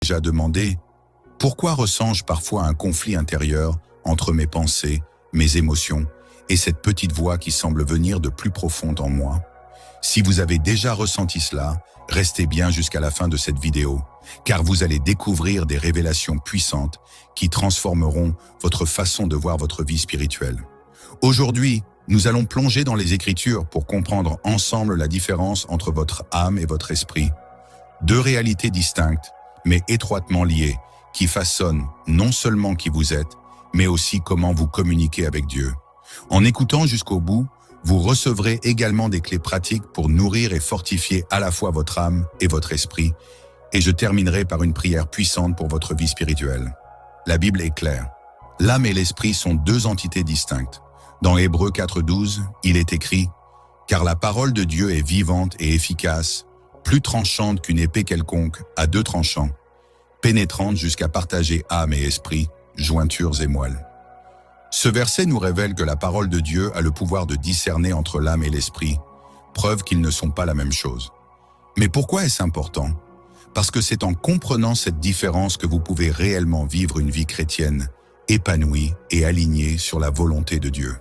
déjà demandé pourquoi ressens-je parfois un conflit intérieur entre mes pensées, mes émotions et cette petite voix qui semble venir de plus profond en moi? Si vous avez déjà ressenti cela, restez bien jusqu'à la fin de cette vidéo, car vous allez découvrir des révélations puissantes qui transformeront votre façon de voir votre vie spirituelle. Aujourd'hui, nous allons plonger dans les Écritures pour comprendre ensemble la différence entre votre âme et votre esprit. Deux réalités distinctes, mais étroitement liées, qui façonnent non seulement qui vous êtes, mais aussi comment vous communiquez avec Dieu. En écoutant jusqu'au bout, vous recevrez également des clés pratiques pour nourrir et fortifier à la fois votre âme et votre esprit, et je terminerai par une prière puissante pour votre vie spirituelle. La Bible est claire. L'âme et l'esprit sont deux entités distinctes. Dans Hébreux 4:12, il est écrit « Car la parole de Dieu est vivante et efficace, plus tranchante qu'une épée quelconque, à deux tranchants, pénétrante jusqu'à partager âme et esprit, jointures et moelles. » Ce verset nous révèle que la parole de Dieu a le pouvoir de discerner entre l'âme et l'esprit, preuve qu'ils ne sont pas la même chose. Mais pourquoi est-ce important? Parce que c'est en comprenant cette différence que vous pouvez réellement vivre une vie chrétienne, épanouie et alignée sur la volonté de Dieu.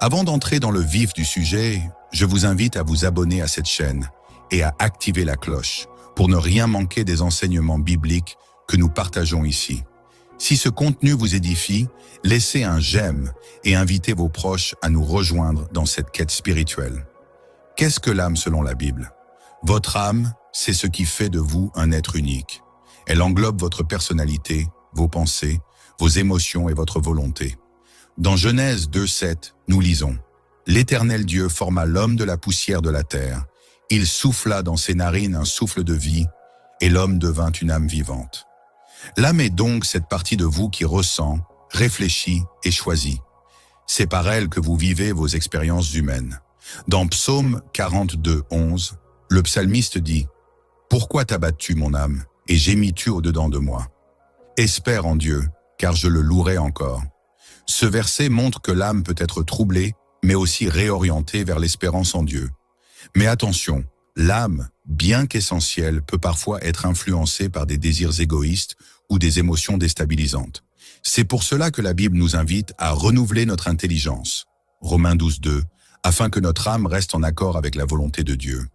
Avant d'entrer dans le vif du sujet, je vous invite à vous abonner à cette chaîne et à activer la cloche pour ne rien manquer des enseignements bibliques que nous partageons ici. Si ce contenu vous édifie, laissez un j'aime et invitez vos proches à nous rejoindre dans cette quête spirituelle. Qu'est-ce que l'âme selon la Bible? Votre âme, c'est ce qui fait de vous un être unique. Elle englobe votre personnalité, vos pensées, vos émotions et votre volonté. Dans Genèse 2:7, nous lisons « L'Éternel Dieu forma l'homme de la poussière de la terre. Il souffla dans ses narines un souffle de vie, et l'homme devint une âme vivante. » L'âme est donc cette partie de vous qui ressent, réfléchit et choisit. C'est par elle que vous vivez vos expériences humaines. Dans Psaume 42:11, le psalmiste dit « Pourquoi t'abattes-tu, mon âme, et gémis-tu au-dedans de moi? Espère en Dieu, car je le louerai encore. » Ce verset montre que l'âme peut être troublée, mais aussi réorientée vers l'espérance en Dieu. Mais attention, l'âme, bien qu'essentielle, peut parfois être influencée par des désirs égoïstes ou des émotions déstabilisantes. C'est pour cela que la Bible nous invite à renouveler notre intelligence, Romains 12:2, afin que notre âme reste en accord avec la volonté de Dieu.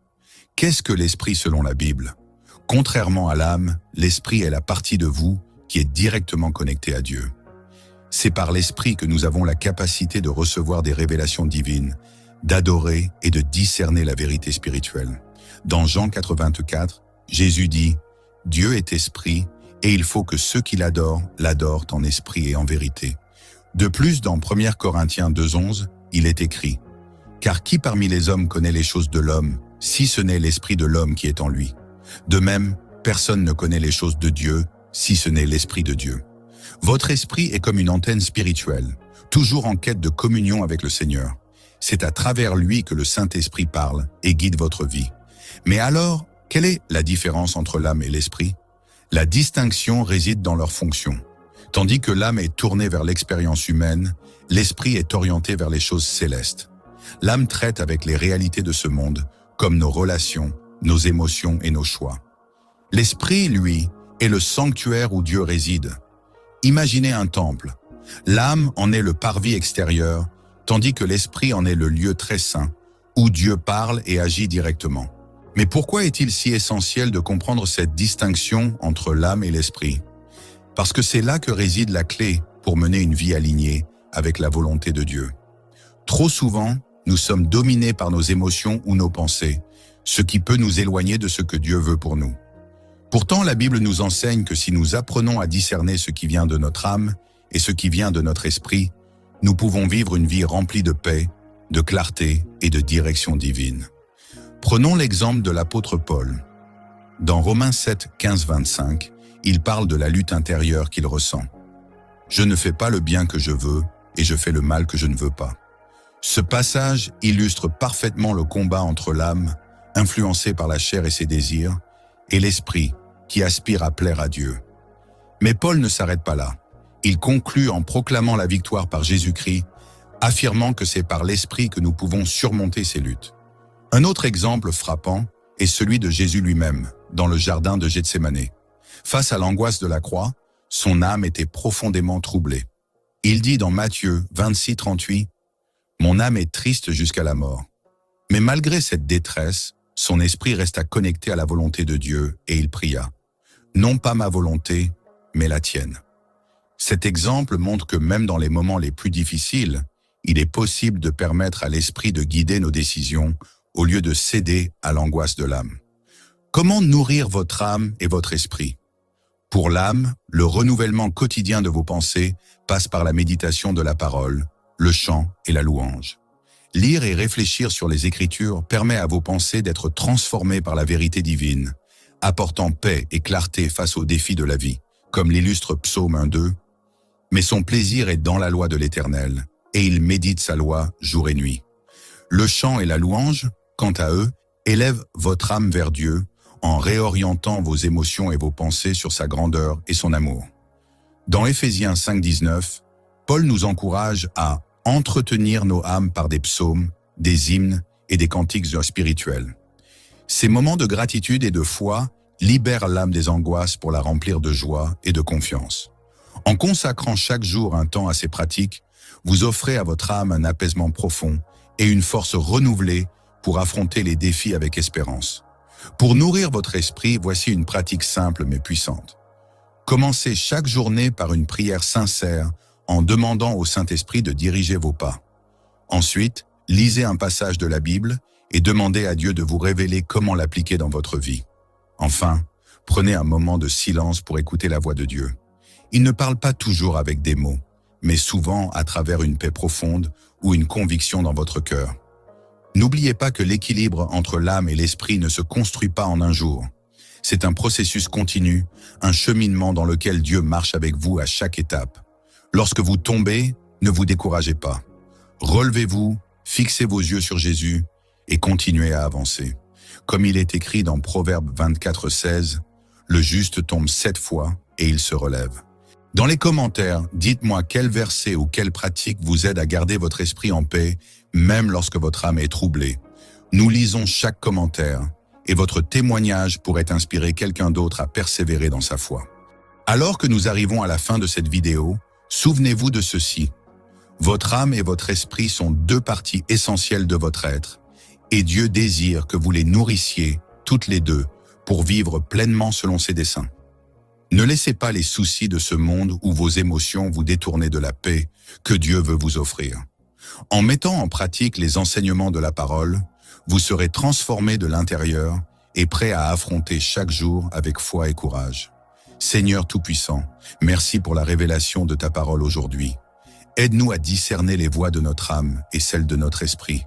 Qu'est-ce que l'esprit selon la Bible? Contrairement à l'âme, l'esprit est la partie de vous qui est directement connectée à Dieu. C'est par l'esprit que nous avons la capacité de recevoir des révélations divines, d'adorer et de discerner la vérité spirituelle. Dans Jean 4:24, Jésus dit « Dieu est esprit, et il faut que ceux qui l'adorent en esprit et en vérité. » De plus, dans 1 Corinthiens 2:11, il est écrit « Car qui parmi les hommes connaît les choses de l'homme, si ce n'est l'esprit de l'homme qui est en lui? De même, personne ne connaît les choses de Dieu, si ce n'est l'esprit de Dieu. » Votre esprit est comme une antenne spirituelle, toujours en quête de communion avec le Seigneur. C'est à travers lui que le Saint-Esprit parle et guide votre vie. Mais alors, quelle est la différence entre l'âme et l'esprit? La distinction réside dans leur fonction. Tandis que l'âme est tournée vers l'expérience humaine, l'esprit est orienté vers les choses célestes. L'âme traite avec les réalités de ce monde, comme nos relations, nos émotions et nos choix. L'esprit, lui, est le sanctuaire où Dieu réside. Imaginez un temple. L'âme en est le parvis extérieur, tandis que l'esprit en est le lieu très saint, où Dieu parle et agit directement. Mais pourquoi est-il si essentiel de comprendre cette distinction entre l'âme et l'esprit? Parce que c'est là que réside la clé pour mener une vie alignée avec la volonté de Dieu. Trop souvent, nous sommes dominés par nos émotions ou nos pensées, ce qui peut nous éloigner de ce que Dieu veut pour nous. Pourtant, la Bible nous enseigne que si nous apprenons à discerner ce qui vient de notre âme et ce qui vient de notre esprit, nous pouvons vivre une vie remplie de paix, de clarté et de direction divine. Prenons l'exemple de l'apôtre Paul. Dans Romains 7:15-25, il parle de la lutte intérieure qu'il ressent. « Je ne fais pas le bien que je veux et je fais le mal que je ne veux pas. » Ce passage illustre parfaitement le combat entre l'âme, influencée par la chair et ses désirs, et l'esprit, qui aspire à plaire à Dieu. Mais Paul ne s'arrête pas là. Il conclut en proclamant la victoire par Jésus-Christ, affirmant que c'est par l'esprit que nous pouvons surmonter ces luttes. Un autre exemple frappant est celui de Jésus lui-même, dans le jardin de Gethsémané. Face à l'angoisse de la croix, son âme était profondément troublée. Il dit dans Matthieu 26, 38, « Mon âme est triste jusqu'à la mort. » Mais malgré cette détresse, son esprit resta connecté à la volonté de Dieu et il pria, « Non pas ma volonté, mais la tienne. » Cet exemple montre que même dans les moments les plus difficiles, il est possible de permettre à l'esprit de guider nos décisions au lieu de céder à l'angoisse de l'âme. Comment nourrir votre âme et votre esprit? Pour l'âme, le renouvellement quotidien de vos pensées passe par la méditation de la parole, le chant et la louange. Lire et réfléchir sur les Écritures permet à vos pensées d'être transformées par la vérité divine, apportant paix et clarté face aux défis de la vie, comme l'illustre Psaume 1:2. Mais son plaisir est dans la loi de l'Éternel, et il médite sa loi jour et nuit. Le chant et la louange, quant à eux, élèvent votre âme vers Dieu en réorientant vos émotions et vos pensées sur sa grandeur et son amour. Dans Éphésiens 5:19, Paul nous encourage à entretenir nos âmes par des psaumes, des hymnes et des cantiques spirituels. Ces moments de gratitude et de foi libèrent l'âme des angoisses pour la remplir de joie et de confiance. En consacrant chaque jour un temps à ces pratiques, vous offrez à votre âme un apaisement profond et une force renouvelée pour affronter les défis avec espérance. Pour nourrir votre esprit, voici une pratique simple mais puissante. Commencez chaque journée par une prière sincère en demandant au Saint-Esprit de diriger vos pas. Ensuite, lisez un passage de la Bible et demandez à Dieu de vous révéler comment l'appliquer dans votre vie. Enfin, prenez un moment de silence pour écouter la voix de Dieu. Il ne parle pas toujours avec des mots, mais souvent à travers une paix profonde ou une conviction dans votre cœur. N'oubliez pas que l'équilibre entre l'âme et l'esprit ne se construit pas en un jour. C'est un processus continu, un cheminement dans lequel Dieu marche avec vous à chaque étape. Lorsque vous tombez, ne vous découragez pas. Relevez-vous, fixez vos yeux sur Jésus et continuez à avancer. Comme il est écrit dans Proverbe 24:16, « Le juste tombe 7 fois et il se relève. » Dans les commentaires, dites-moi quel verset ou quelle pratique vous aide à garder votre esprit en paix, même lorsque votre âme est troublée. Nous lisons chaque commentaire et votre témoignage pourrait inspirer quelqu'un d'autre à persévérer dans sa foi. Alors que nous arrivons à la fin de cette vidéo, souvenez-vous de ceci. Votre âme et votre esprit sont deux parties essentielles de votre être, et Dieu désire que vous les nourrissiez, toutes les deux, pour vivre pleinement selon ses desseins. Ne laissez pas les soucis de ce monde ou vos émotions vous détourner de la paix que Dieu veut vous offrir. En mettant en pratique les enseignements de la parole, vous serez transformé de l'intérieur et prêt à affronter chaque jour avec foi et courage. Seigneur Tout-Puissant, merci pour la révélation de ta parole aujourd'hui. Aide-nous à discerner les voies de notre âme et celles de notre esprit.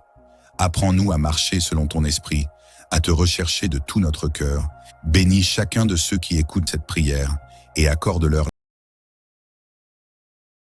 Apprends-nous à marcher selon ton esprit, à te rechercher de tout notre cœur. Bénis chacun de ceux qui écoutent cette prière et accorde-leur